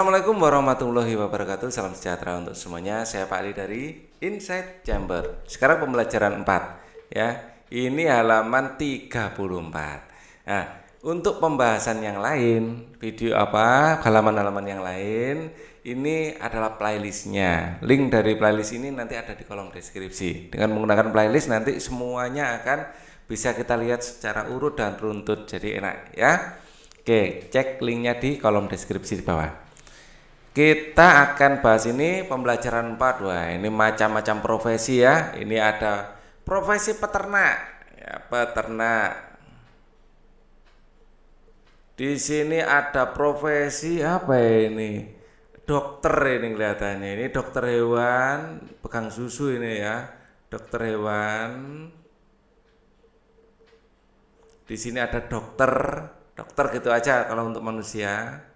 Assalamualaikum warahmatullahi wabarakatuh. Salam sejahtera untuk semuanya. Saya Pak Ali dari Insight Chamber. Sekarang pembelajaran 4 ya. Ini halaman 34. Nah, untuk pembahasan yang lain, video halaman-halaman yang lain, ini adalah playlistnya. Link dari playlist ini nanti ada di kolom deskripsi. Dengan menggunakan playlist nanti semuanya akan bisa kita lihat secara urut dan runtut. Jadi enak ya. Oke, cek linknya di kolom deskripsi di bawah. Kita akan bahas ini pembelajaran 4. Wah, ini macam-macam profesi ya. Ini ada profesi peternak. Ya, peternak. Di sini ada profesi apa ini? Dokter ini kelihatannya. Ini dokter hewan, pegang susu ini ya. Dokter hewan. Di sini ada dokter. Dokter gitu aja kalau untuk manusia.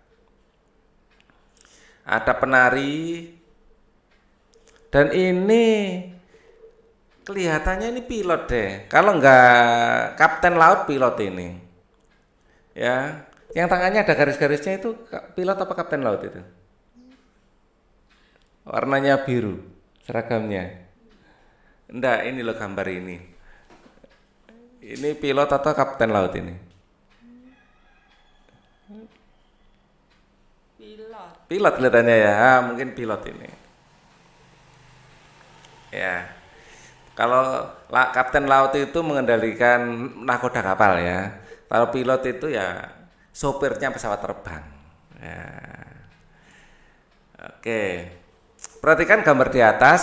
Ada penari, dan ini kelihatannya ini pilot deh. Kalau enggak kapten laut, pilot ini ya. Yang tangannya ada garis-garisnya itu pilot apa kapten laut itu? Warnanya biru seragamnya. Enggak, ini loh gambar ini. Ini pilot atau kapten laut ini? Pilot kelihatannya ya. Mungkin pilot ini ya. Kalau kapten laut itu mengendalikan nahkoda kapal ya. Kalau pilot itu ya sopirnya pesawat terbang ya. Oke, perhatikan gambar di atas.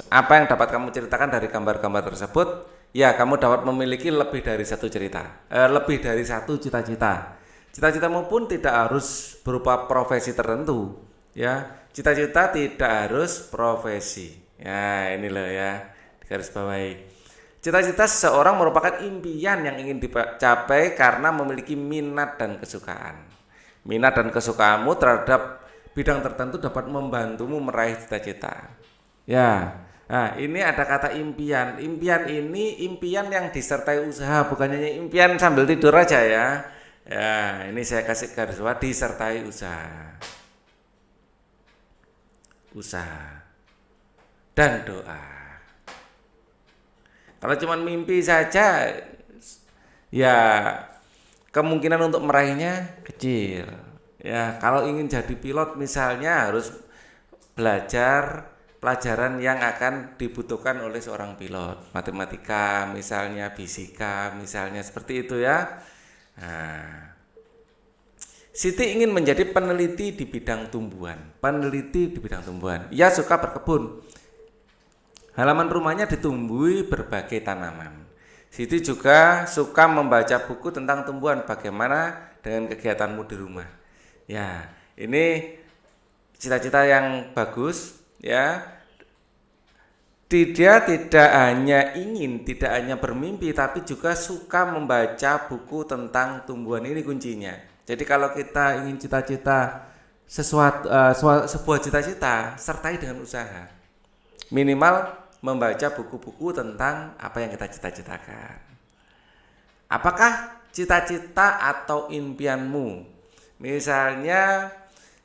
Apa yang dapat kamu ceritakan dari gambar-gambar tersebut? Ya, kamu dapat memiliki lebih dari satu cerita, lebih dari satu cita-cita. Cita-citamu pun tidak harus berupa profesi tertentu ya. Cita-cita tidak harus profesi ya. Ini loh ya, garis bawahi. Cita-cita seseorang merupakan impian yang ingin dicapai karena memiliki minat dan kesukaan. Minat dan kesukaanmu terhadap bidang tertentu dapat membantumu meraih cita-cita ya. Nah, ini ada kata impian. Impian ini impian yang disertai usaha, bukan hanya impian sambil tidur aja ya. Ya, ini saya kasih garis bawah, disertai usaha. Usaha dan doa. Kalau cuma mimpi saja ya kemungkinan untuk meraihnya kecil. Ya, kalau ingin jadi pilot misalnya harus belajar pelajaran yang akan dibutuhkan oleh seorang pilot. Matematika misalnya, fisika misalnya, seperti itu ya. Nah, Siti ingin menjadi peneliti di bidang tumbuhan. Peneliti di bidang tumbuhan. Ia suka berkebun. Halaman rumahnya ditumbuhi berbagai tanaman. Siti juga suka membaca buku tentang tumbuhan. Bagaimana dengan kegiatanmu di rumah? Ya, ini cita-cita yang bagus ya. Dia tidak hanya bermimpi, tapi juga suka membaca buku tentang tumbuhan. Ini kuncinya. Jadi kalau kita ingin cita-cita sebuah cita-cita, sertai dengan usaha. Minimal membaca buku-buku tentang apa yang kita cita-citakan. Apakah cita-cita atau impianmu? Misalnya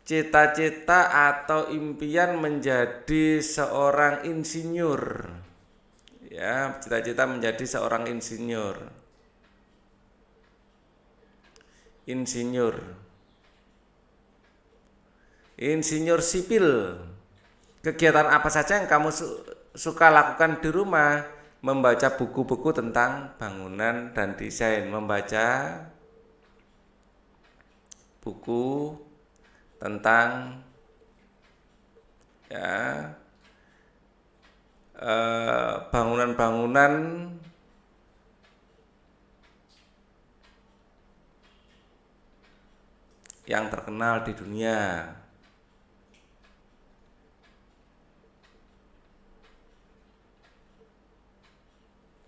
cita-cita atau impian menjadi seorang insinyur. Ya, cita-cita menjadi seorang insinyur. Insinyur sipil. Kegiatan apa saja yang kamu suka lakukan di rumah? Membaca buku-buku tentang bangunan dan desain, membaca buku tentang ya bangunan-bangunan yang terkenal di dunia.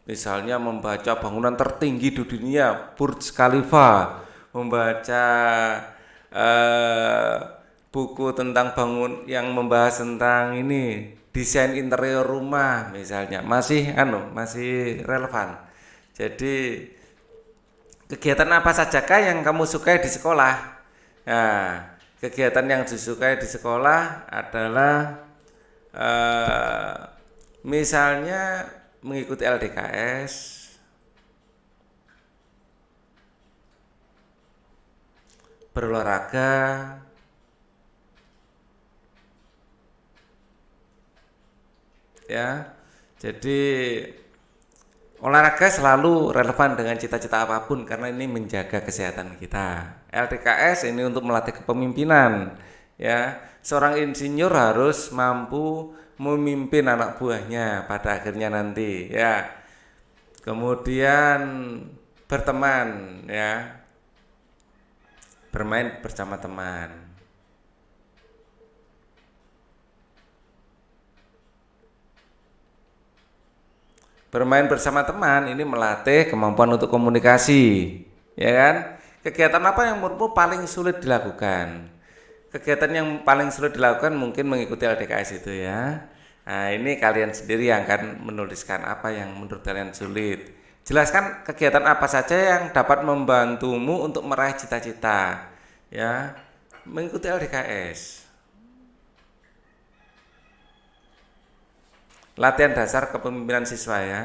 Misalnya membaca bangunan tertinggi di dunia, Burj Khalifa, membaca buku tentang yang membahas tentang ini desain interior rumah misalnya, masih relevan. Jadi kegiatan apa sajakah yang kamu sukai di sekolah? Nah, Kegiatan yang disukai di sekolah adalah misalnya mengikuti LDKS, berolahraga, ya. Jadi olahraga selalu relevan dengan cita-cita apapun karena ini menjaga kesehatan kita. LDKS ini untuk melatih kepemimpinan, ya. Seorang insinyur harus mampu memimpin anak buahnya pada akhirnya nanti, ya. Kemudian berteman, ya. Bermain bersama teman. Bermain bersama teman ini melatih kemampuan untuk komunikasi, ya kan? Kegiatan apa yang menurutmu paling sulit dilakukan? Kegiatan yang paling sulit dilakukan mungkin mengikuti LDKS itu, ya. Nah, ini kalian sendiri yang akan menuliskan apa yang menurut kalian sulit. Jelaskan kegiatan apa saja yang dapat membantumu untuk meraih cita-cita, ya. Mengikuti LDKS. Latihan dasar kepemimpinan siswa, ya.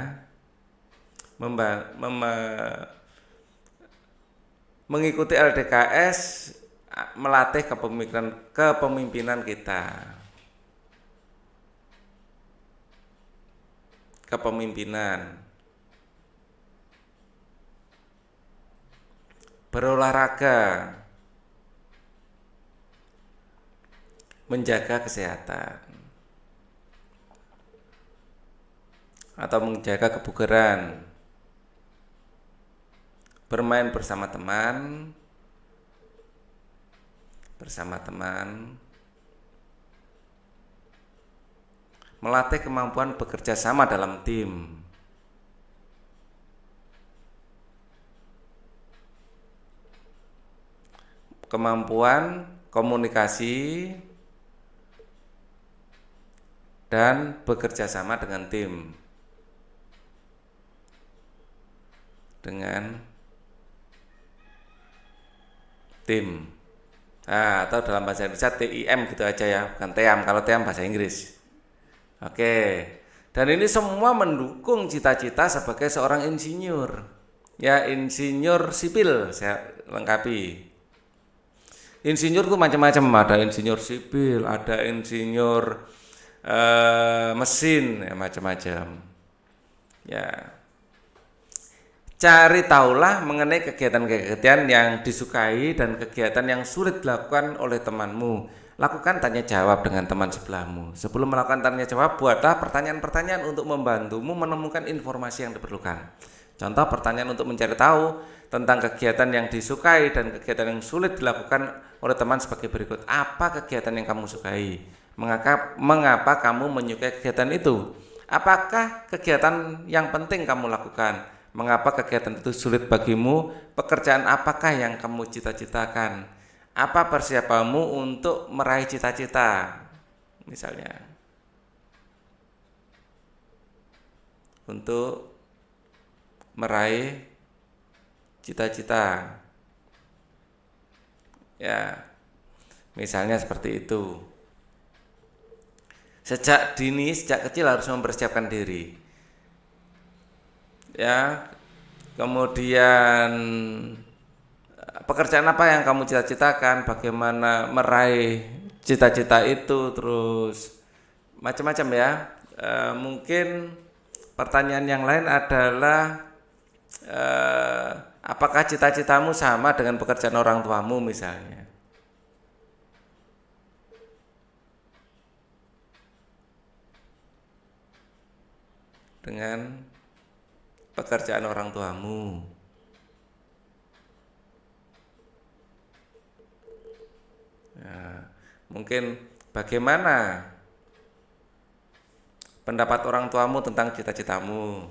Mengikuti LDKS melatih kepemimpinan kita. Kepemimpinan. Berolahraga. Menjaga kesehatan. Atau menjaga kebugaran. Bermain bersama teman, melatih kemampuan bekerja sama dalam tim, kemampuan komunikasi dan bekerja sama dengan tim. Nah, atau dalam bahasa Indonesia TIM gitu aja, ya, bukan TEAM. Kalau TEAM bahasa Inggris. Oke. Dan ini semua mendukung cita-cita sebagai seorang insinyur. Ya, insinyur sipil saya lengkapi. Insinyur itu macam-macam, ada insinyur sipil, ada insinyur mesin, ya, macam-macam. Ya. Cari tahulah mengenai kegiatan-kegiatan yang disukai dan kegiatan yang sulit dilakukan oleh temanmu. Lakukan tanya jawab dengan teman sebelahmu. Sebelum melakukan tanya jawab, buatlah pertanyaan-pertanyaan untuk membantumu menemukan informasi yang diperlukan. Contoh pertanyaan untuk mencari tahu tentang kegiatan yang disukai dan kegiatan yang sulit dilakukan oleh teman sebagai berikut. Apa kegiatan yang kamu sukai? Mengapa kamu menyukai kegiatan itu? Apakah kegiatan yang penting kamu lakukan? Mengapa kegiatan itu sulit bagimu? Pekerjaan apakah yang kamu cita-citakan? Apa persiapanmu untuk meraih cita-cita? Misalnya, untuk meraih cita-cita, ya, misalnya seperti itu. Sejak kecil harus mempersiapkan diri, ya. Kemudian pekerjaan apa yang kamu cita-citakan, bagaimana meraih cita-cita itu, terus macam-macam, ya. Mungkin pertanyaan yang lain adalah apakah cita-citamu sama dengan pekerjaan orang tuamu misalnya. Dengan pekerjaan orang tuamu. Nah, mungkin bagaimana pendapat orang tuamu tentang cita-citamu.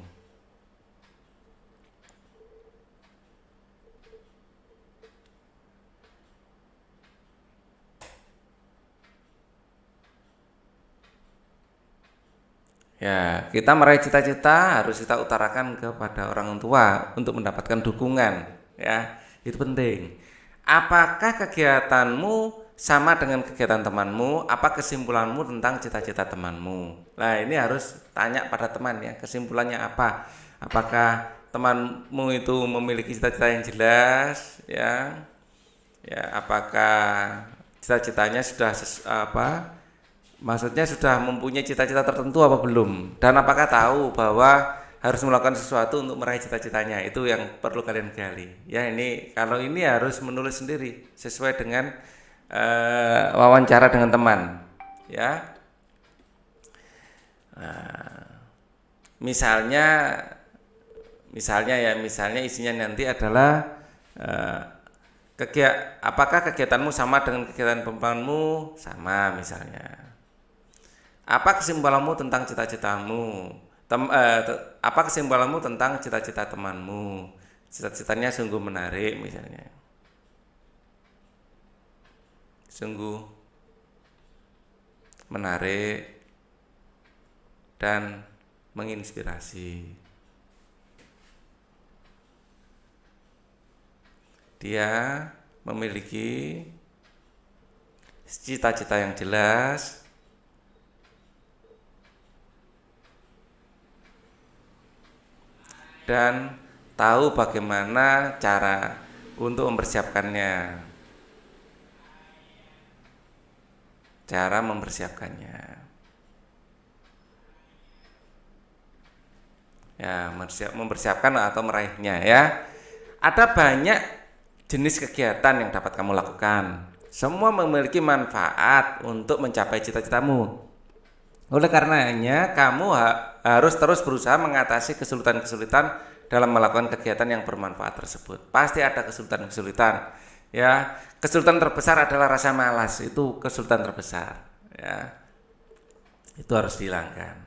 Ya, kita meraih cita-cita harus kita utarakan kepada orang tua untuk mendapatkan dukungan, ya. Itu penting. Apakah kegiatanmu sama dengan kegiatan temanmu, apa kesimpulanmu tentang cita-cita temanmu? Nah, ini harus tanya pada teman ya, kesimpulannya apa? Apakah temanmu itu memiliki cita-cita yang jelas ya? Ya, apakah cita-citanya sudah maksudnya sudah mempunyai cita-cita tertentu apa belum? Dan apakah tahu bahwa harus melakukan sesuatu untuk meraih cita-citanya? Itu yang perlu kalian gali. Ya, ini kalau ini harus menulis sendiri sesuai dengan wawancara dengan teman. Ya. Nah, misalnya isinya nanti adalah apakah kegiatanmu sama dengan kegiatan temanmu? Sama misalnya. Apa kesimpulanmu tentang cita-citamu? Apa kesimpulanmu tentang cita-cita temanmu? Cita-citanya sungguh menarik misalnya. Sungguh menarik dan menginspirasi. Dia memiliki cita-cita yang jelas dan tahu bagaimana cara untuk mempersiapkannya. Cara mempersiapkannya. Ya, mempersiapkan atau meraihnya ya. Ada banyak jenis kegiatan yang dapat kamu lakukan. Semua memiliki manfaat untuk mencapai cita-citamu. Oleh karenanya, kamu harus terus berusaha mengatasi kesulitan-kesulitan dalam melakukan kegiatan yang bermanfaat tersebut. Pasti ada kesulitan-kesulitan. Ya, kesulitan terbesar adalah rasa malas. Itu kesulitan terbesar. Ya, itu harus dihilangkan.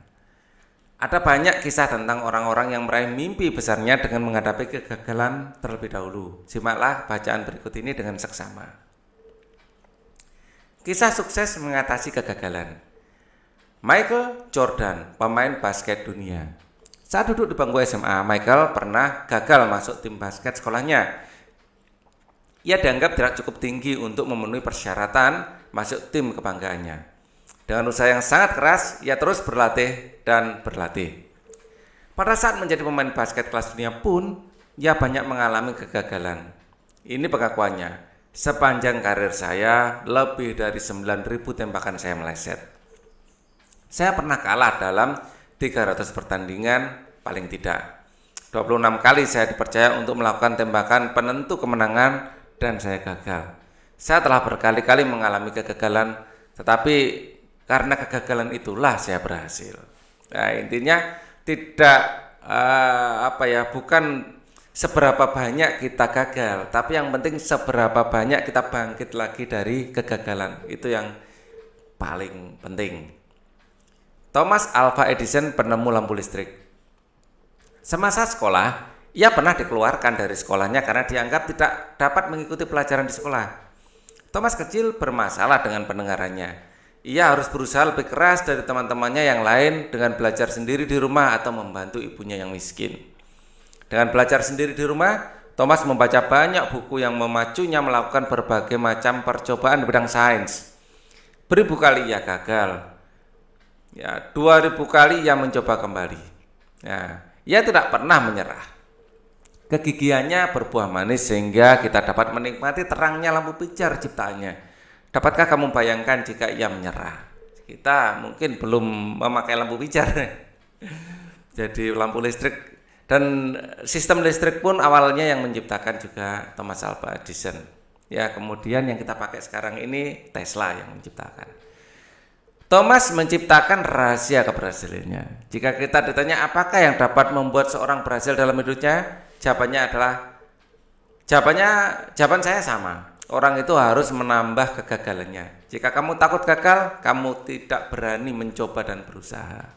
Ada banyak kisah tentang orang-orang yang meraih mimpi besarnya dengan menghadapi kegagalan terlebih dahulu. Simaklah bacaan berikut ini dengan seksama. Kisah sukses mengatasi kegagalan. Michael Jordan, pemain basket dunia. Saat duduk di bangku SMA, Michael pernah gagal masuk tim basket sekolahnya. Ia dianggap tidak cukup tinggi untuk memenuhi persyaratan masuk tim kebanggaannya. Dengan usaha yang sangat keras, ia terus berlatih dan berlatih. Pada saat menjadi pemain basket kelas dunia pun, ia banyak mengalami kegagalan. Ini pengakuannya, sepanjang karir saya, lebih dari 9.000 tembakan saya meleset. Saya pernah kalah dalam 300 pertandingan paling tidak. 26 kali saya dipercaya untuk melakukan tembakan penentu kemenangan dan saya gagal. Saya telah berkali-kali mengalami kegagalan, tetapi karena kegagalan itulah saya berhasil. Nah, intinya tidak bukan seberapa banyak kita gagal, tapi yang penting seberapa banyak kita bangkit lagi dari kegagalan. Itu yang paling penting. Thomas Alva Edison, penemu lampu listrik. Semasa sekolah, ia pernah dikeluarkan dari sekolahnya karena dianggap tidak dapat mengikuti pelajaran di sekolah. Thomas kecil bermasalah dengan pendengarannya. Ia harus berusaha lebih keras dari teman-temannya yang lain dengan belajar sendiri di rumah atau membantu ibunya yang miskin. Dengan belajar sendiri di rumah, Thomas membaca banyak buku yang memacunya melakukan berbagai macam percobaan di bidang sains. Beribu kali ia gagal. 2000 kali ia mencoba kembali. Ia tidak pernah menyerah. Kegigihannya berbuah manis sehingga kita dapat menikmati terangnya lampu pijar ciptaannya. Dapatkah kamu bayangkan jika ia menyerah? Kita mungkin belum memakai lampu pijar. Jadi lampu listrik dan sistem listrik pun awalnya yang menciptakan juga Thomas Alva Edison. Kemudian yang kita pakai sekarang ini Tesla yang menciptakan. Thomas menciptakan rahasia keberhasilannya. Jika kita ditanya apakah yang dapat membuat seorang berhasil dalam hidupnya, jawaban saya sama. Orang itu harus menambah kegagalannya. Jika kamu takut gagal, kamu tidak berani mencoba dan berusaha.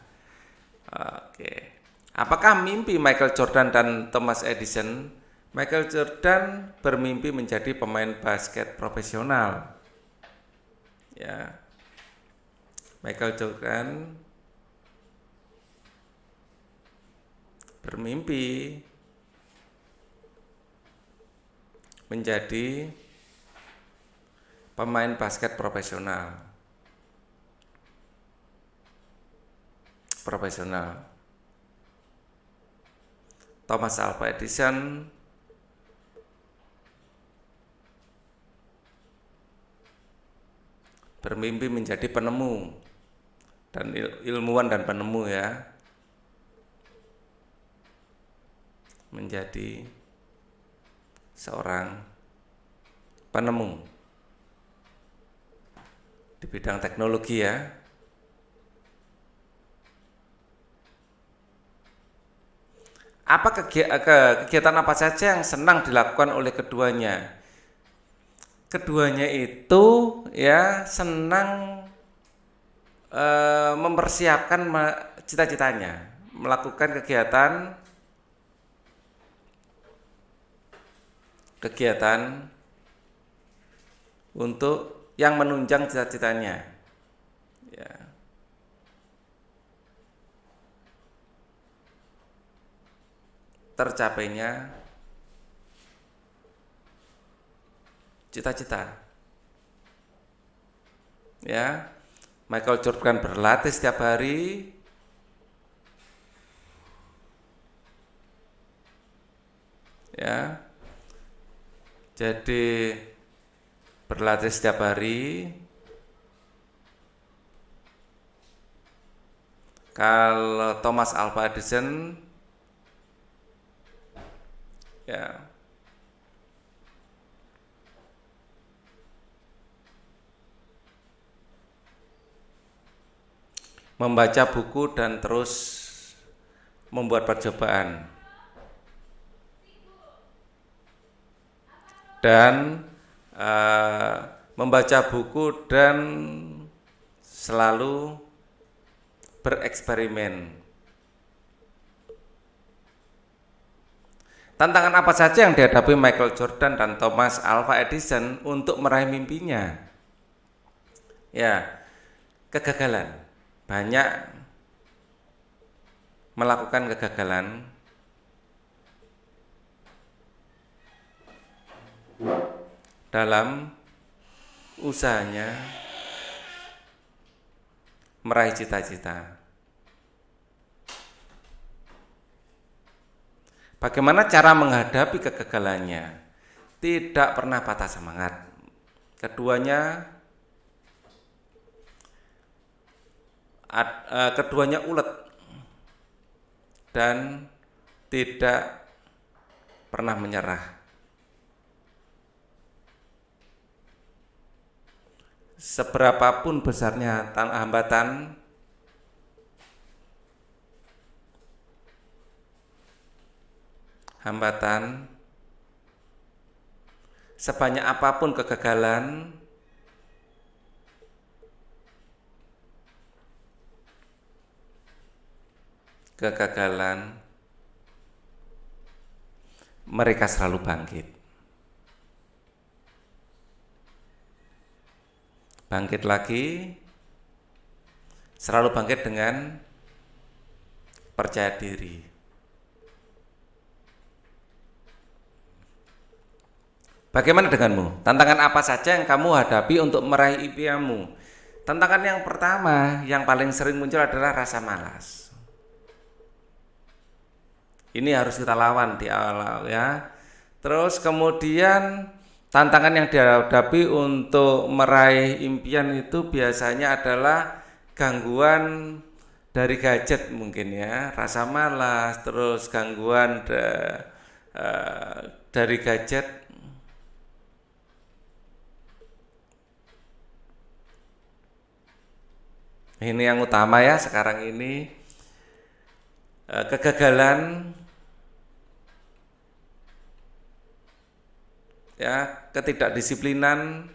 Oke. Apakah mimpi Michael Jordan dan Thomas Edison? Michael Jordan bermimpi menjadi pemain basket profesional. Michael Jordan bermimpi menjadi pemain basket profesional. Thomas Alva Edison bermimpi menjadi penemu dan ilmuwan dan penemu ya, menjadi seorang penemu di bidang teknologi ya. Apa kegiatan apa saja yang senang dilakukan oleh keduanya? Keduanya itu ya senang mempersiapkan cita-citanya, melakukan kegiatan untuk yang menunjang cita-citanya ya. Tercapainya cita-cita ya. Michael Jordan berlatih setiap hari ya, jadi berlatih setiap hari. Kalau Thomas Alva Edison ya membaca buku dan terus membuat percobaan dan membaca buku dan selalu bereksperimen. Tantangan apa saja yang dihadapi Michael Jordan dan Thomas Alva Edison untuk meraih mimpinya? Ya, kegagalan. Banyak melakukan kegagalan dalam usahanya meraih cita-cita. Bagaimana cara menghadapi kegagalannya? Tidak pernah patah semangat. Keduanya ulet dan tidak pernah menyerah. Seberapapun besarnya hambatan, sebanyak apapun kegagalan, mereka selalu bangkit lagi, selalu bangkit dengan percaya diri. Bagaimana denganmu? Tantangan apa saja yang kamu hadapi untuk meraih impianmu? Tantangan yang pertama, yang paling sering muncul adalah rasa malas. Ini harus kita lawan di awal ya. Terus kemudian tantangan yang dihadapi untuk meraih impian itu biasanya adalah gangguan dari gadget mungkin ya, rasa malas, terus gangguan dari gadget. Ini yang utama ya sekarang ini, kegagalan ya, ketidakdisiplinan,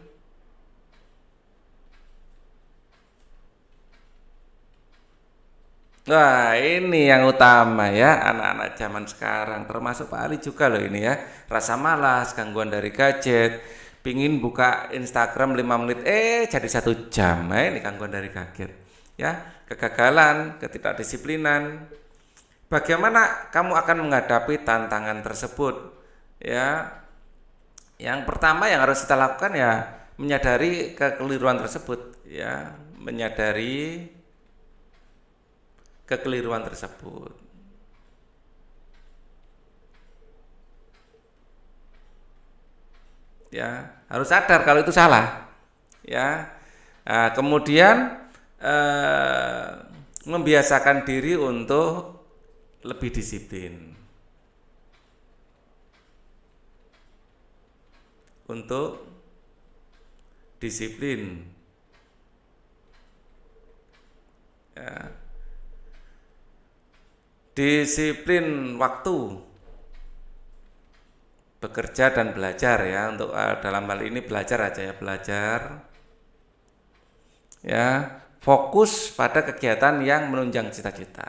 wah ini yang utama ya anak-anak zaman sekarang, termasuk Pak Ali juga loh ini ya, rasa malas, gangguan dari gadget, pingin buka Instagram 5 menit jadi 1 jam, ini gangguan dari gadget ya, kegagalan, ketidakdisiplinan. Bagaimana kamu akan menghadapi tantangan tersebut ya? Yang pertama yang harus kita lakukan ya menyadari kekeliruan tersebut, ya, menyadari kekeliruan tersebut. Ya, harus sadar kalau itu salah. Ya. Nah, kemudian membiasakan diri untuk lebih disiplin. Untuk disiplin. Ya. Disiplin waktu bekerja dan belajar, ya, untuk dalam hal ini belajar aja, ya, belajar, ya, fokus pada kegiatan yang menunjang cita-cita.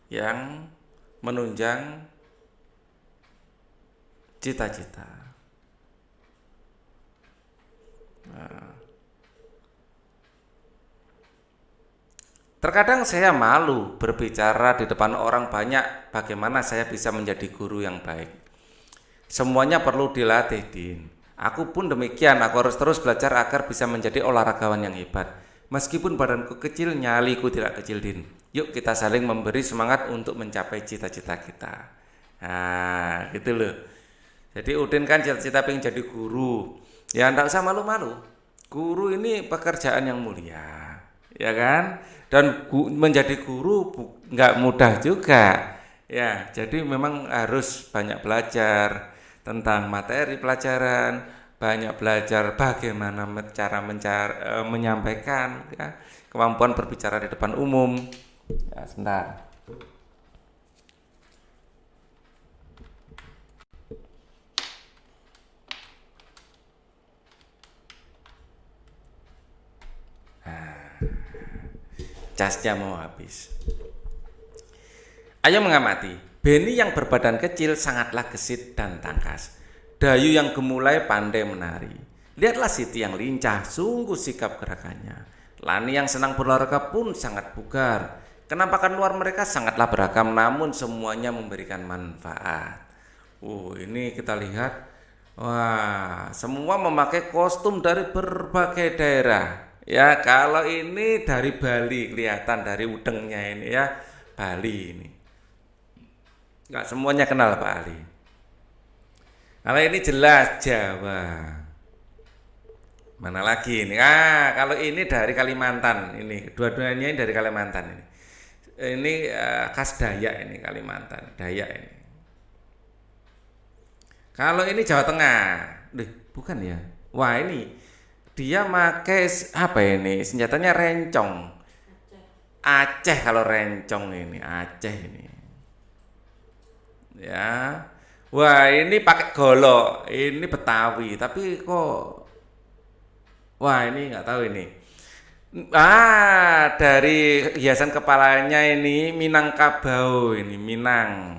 Yang menunjang cita-cita. Nah, terkadang saya malu berbicara di depan orang banyak bagaimana saya bisa menjadi guru yang baik. Semuanya perlu dilatih, Din. Aku pun demikian, aku harus terus belajar agar bisa menjadi olahragawan yang hebat. Meskipun badanku kecil, nyaliku tidak kecil, Din. Yuk kita saling memberi semangat untuk mencapai cita-cita kita. Nah, gitu loh. Jadi Udin kan cita-cita pengen jadi guru. Ya enggak usah malu-malu. Guru ini pekerjaan yang mulia, ya kan? Dan menjadi guru nggak mudah juga. Ya, jadi memang harus banyak belajar tentang materi pelajaran, banyak belajar bagaimana cara menyampaikan, ya, kemampuan berbicara di depan umum. Ya, sebentar. Casnya mau habis. Ayo mengamati. Beni yang berbadan kecil sangatlah gesit dan tangkas. Dayu yang gemulai pandai menari. Lihatlah Siti yang lincah, sungguh sikap gerakannya. Lani yang senang berolahraga pun sangat bugar. Kenampakan luar mereka sangatlah beragam, namun semuanya memberikan manfaat. Ini kita lihat. Wah, semua memakai kostum dari berbagai daerah. Ya, kalau ini dari Bali, kelihatan dari udengnya ini, ya, Bali ini. Nggak semuanya kenal Pak Ali. Kalau ini jelas Jawa. Mana lagi ini? Kalau ini dari Kalimantan. Ini dua-duanya ini dari Kalimantan ini. Ini khas Dayak ini, Kalimantan, Dayak ini. Kalau ini Jawa Tengah. Bukan ya? Wah, ini dia pakai apa ini? Senjatanya rencong. Aceh kalau rencong ini, Aceh ini. Ya. Wah, ini pakai golok. Ini Betawi, tapi kok ini nggak tahu ini. Dari hiasan kepalanya ini Minangkabau, ini Minang.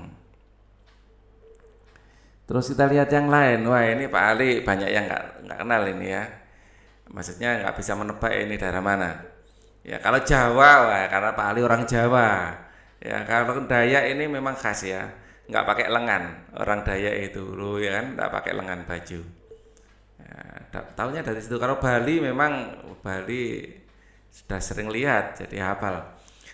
Terus kita lihat yang lain. Wah, ini Pak Ali banyak yang nggak kenal ini, ya. Maksudnya nggak bisa menebak ini daerah mana. Ya, kalau Jawa, wah, karena Pak Ali orang Jawa. Ya, kalau Dayak ini memang khas, ya. Nggak pakai lengan. Orang Dayak itu loh, ya kan, nggak pakai lengan baju. Ya, tahunya dari situ. Kalau Bali memang Bali sudah sering lihat, jadi hafal.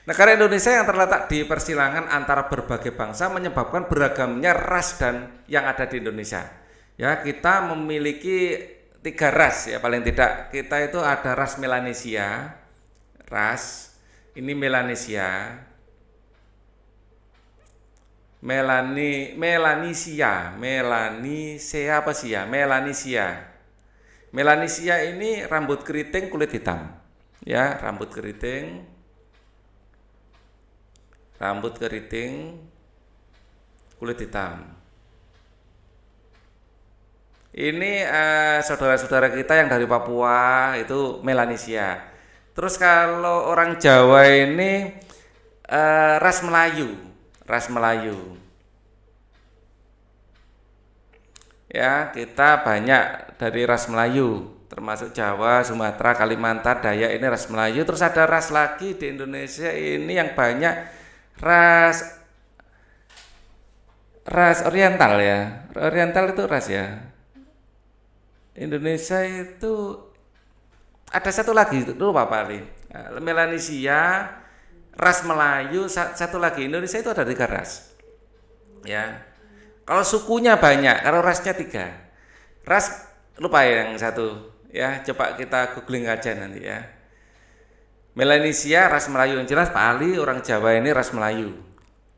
Negara Indonesia yang terletak di persilangan antara berbagai bangsa menyebabkan beragamnya ras dan yang ada di Indonesia. Ya, kita memiliki 3 ras, ya, paling tidak. Kita itu ada ras Melanesia, ini Melanesia, Melanesia apa sih ya? Melanesia ini rambut keriting, kulit hitam. Ya, rambut keriting, kulit hitam. Ini saudara-saudara kita yang dari Papua itu Melanesia. Terus kalau orang Jawa ini ras Melayu. Ya, kita banyak dari ras Melayu, termasuk Jawa, Sumatera, Kalimantan, Dayak ini ras Melayu. Terus ada ras lagi di Indonesia ini yang banyak ras ras Oriental ya. Oriental itu ras ya. Indonesia itu ada satu lagi itu lupa Pak Ali. Melanesia, ras Melayu, satu lagi Indonesia itu ada 3 ras. Ya. Kalau sukunya banyak, kalau rasnya 3. Ras lupa yang satu. Ya, coba kita googling aja nanti ya. Melanesia ras Melayu yang jelas Pak Ali orang Jawa ini ras Melayu.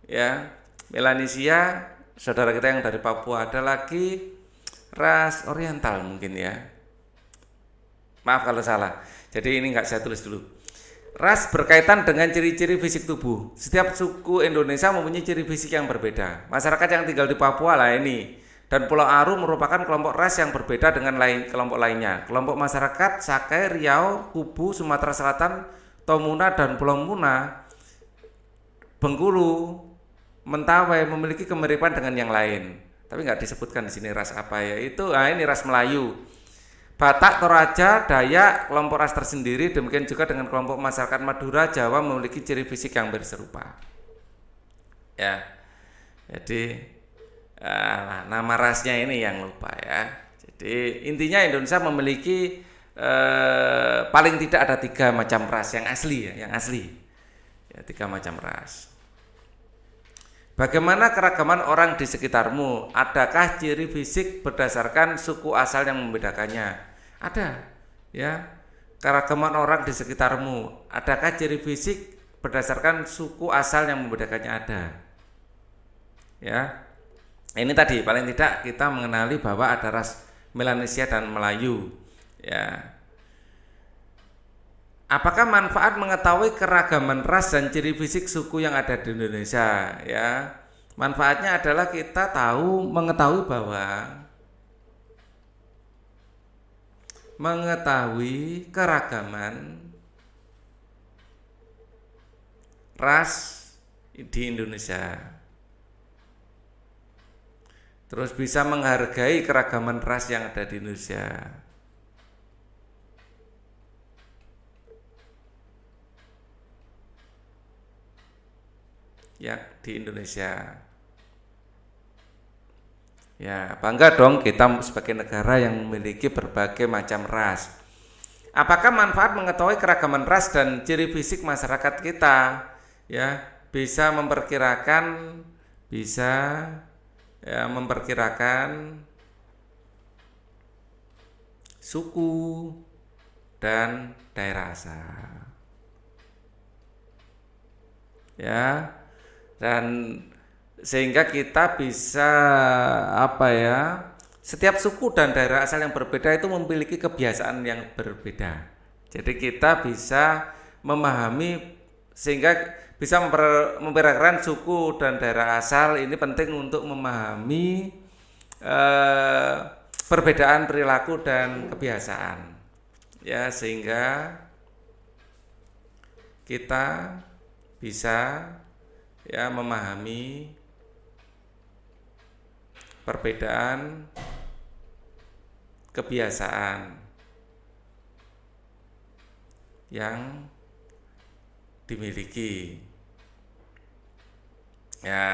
Ya. Melanesia saudara kita yang dari Papua, ada lagi ras Oriental mungkin ya. Maaf kalau salah. Jadi ini nggak saya tulis dulu. Ras berkaitan dengan ciri-ciri fisik tubuh. Setiap suku Indonesia mempunyai ciri fisik yang berbeda. Masyarakat yang tinggal di Papua lah ini dan Pulau Aru merupakan kelompok ras yang berbeda dengan kelompok lainnya. Kelompok masyarakat Sakai, Riau, Kubu, Sumatera Selatan, Tomuna dan Pulau Muna, Bengkulu, Mentawai memiliki kemiripan dengan yang lain. Tapi nggak disebutkan di sini ras apa ya. Itu ini ras Melayu. Batak, Toraja, Dayak, kelompok ras tersendiri. Demikian juga dengan kelompok masyarakat Madura, Jawa memiliki ciri fisik yang berserupa. Ya, jadi nama rasnya ini yang lupa ya. Jadi intinya Indonesia memiliki paling tidak ada 3 macam ras yang asli ya, yang asli. Ya, 3 macam ras. Bagaimana keragaman orang di sekitarmu? Adakah ciri fisik berdasarkan suku asal yang membedakannya? Ada, ya. Keragaman orang di sekitarmu. Adakah ciri fisik berdasarkan suku asal yang membedakannya? Ada. Ya. Ini tadi paling tidak kita mengenali bahwa ada ras Melanesia dan Melayu. Ya. Apakah manfaat mengetahui keragaman ras dan ciri fisik suku yang ada di Indonesia? Ya, manfaatnya adalah kita mengetahui bahwa mengetahui keragaman ras di Indonesia. Terus bisa menghargai keragaman ras yang ada di Indonesia. Ya, di Indonesia. Ya, bangga dong kita sebagai negara yang memiliki berbagai macam ras. Apakah manfaat mengetahui keragaman ras dan ciri fisik masyarakat kita? Ya, bisa memperkirakan suku dan daerah asal. Ya. Dan sehingga kita bisa setiap suku dan daerah asal yang berbeda itu memiliki kebiasaan yang berbeda. Jadi kita bisa memahami sehingga bisa memperkirakan suku dan daerah asal ini penting untuk memahami perbedaan perilaku dan kebiasaan. Ya, sehingga kita bisa memahami perbedaan kebiasaan yang dimiliki. Ya,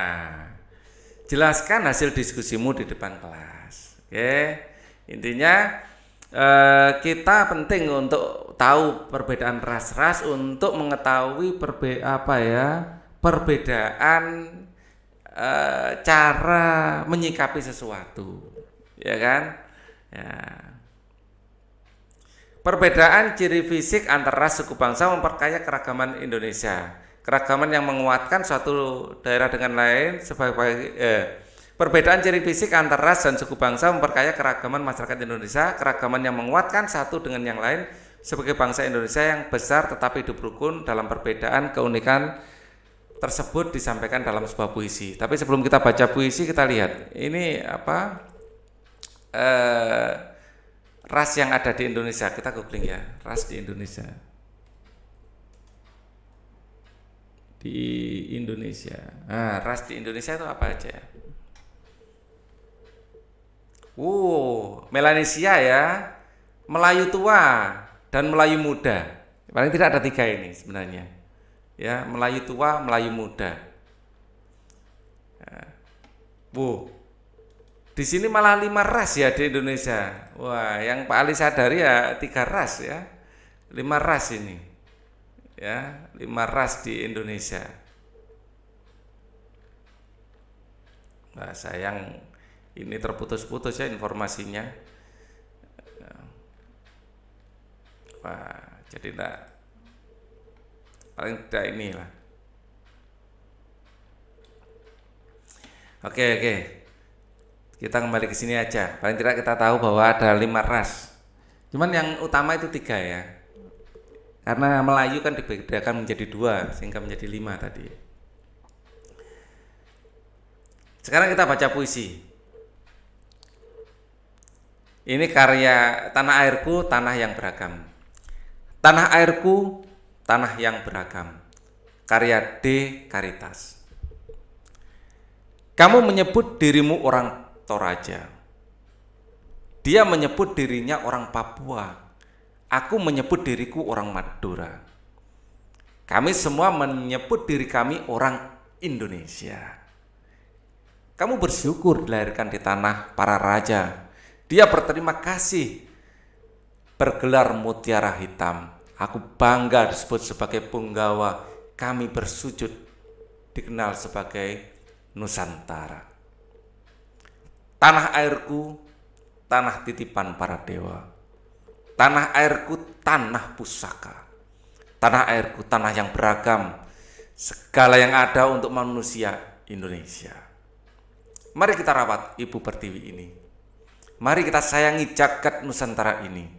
jelaskan hasil diskusimu di depan kelas. Oke, intinya kita penting untuk tahu perbedaan ras-ras untuk mengetahui perbedaan cara menyikapi sesuatu, ya kan? Ya. Perbedaan ciri fisik antar ras suku bangsa memperkaya keragaman Indonesia. Keragaman yang menguatkan suatu daerah dengan lain perbedaan ciri fisik antar ras dan suku bangsa memperkaya keragaman masyarakat Indonesia. Keragaman yang menguatkan satu dengan yang lain sebagai bangsa Indonesia yang besar tetapi hidup rukun dalam perbedaan keunikan tersebut disampaikan dalam sebuah puisi. Tapi sebelum kita baca puisi, kita lihat ini ras yang ada di Indonesia. Kita googling ya, ras di Indonesia. Di Indonesia. Nah, ras di Indonesia itu apa aja? Melanesia ya, Melayu tua dan Melayu muda. Paling tidak ada 3 ini sebenarnya. Ya, Melayu tua, Melayu muda. Bu, di sini malah 5 ras ya di Indonesia. Wah, yang Pak Ali sadari ya 3 ras ya. 5 ras ini. Ya, 5 ras di Indonesia. Wah, sayang ini terputus-putus ya informasinya. Wah, jadi enggak, paling tidak inilah. Oke. Kita kembali ke sini aja. Paling tidak kita tahu bahwa ada 5 ras. Cuman yang utama itu 3 ya. Karena Melayu kan dibedakan menjadi 2 sehingga menjadi 5 tadi. Sekarang kita baca puisi. Ini karya Tanah Airku, Tanah yang Beragam. Tanah airku, tanah yang beragam. Karya D. Karitas. Kamu menyebut dirimu orang Toraja. Dia menyebut dirinya orang Papua. Aku menyebut diriku orang Madura. Kami semua menyebut diri kami orang Indonesia. Kamu bersyukur dilahirkan di tanah para raja. Dia berterima kasih bergelar mutiara hitam. Aku bangga disebut sebagai punggawa. Kami bersujud dikenal sebagai Nusantara. Tanah airku, tanah titipan para dewa. Tanah airku, tanah pusaka. Tanah airku, tanah yang beragam. Segala yang ada untuk manusia Indonesia. Mari kita rawat Ibu Pertiwi ini. Mari kita sayangi jagat Nusantara ini.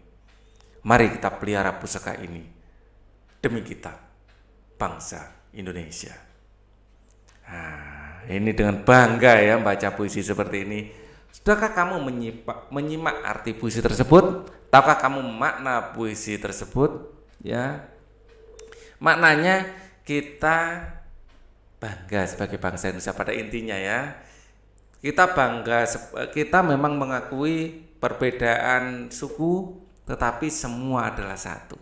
Mari kita pelihara pusaka ini demi kita, bangsa Indonesia. Nah, ini dengan bangga ya baca puisi seperti ini. Sudahkah kamu menyimak arti puisi tersebut? Tahukah kamu makna puisi tersebut? Ya, maknanya kita bangga sebagai bangsa Indonesia pada intinya ya. Kita bangga, kita memang mengakui perbedaan suku, tetapi semua adalah satu.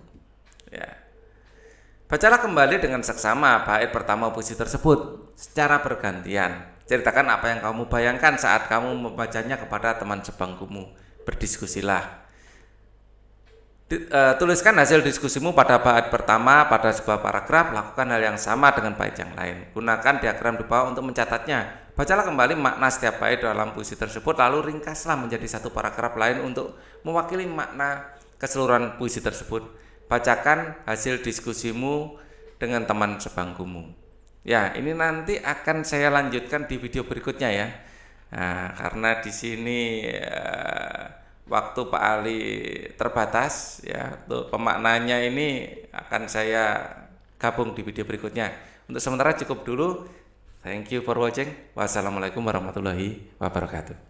Ya. Bacalah kembali dengan seksama bait pertama puisi tersebut secara bergantian. Ceritakan apa yang kamu bayangkan saat kamu membacanya kepada teman sebangkumu. Berdiskusilah. Tuliskan hasil diskusimu pada bait pertama pada sebuah paragraf. Lakukan hal yang sama dengan bait yang lain. Gunakan diagram di bawah untuk mencatatnya. Bacalah kembali makna setiap bait dalam puisi tersebut, lalu ringkaslah menjadi satu paragraf lain untuk mewakili makna keseluruhan puisi tersebut. Bacakan hasil diskusimu dengan teman sebangkumu. Ya, ini nanti akan saya lanjutkan di video berikutnya ya. Nah, karena di sini waktu Pak Ali terbatas ya, untuk pemaknanya ini akan saya gabung di video berikutnya. Untuk sementara cukup dulu. Thank you for watching. Wassalamualaikum warahmatullahi wabarakatuh.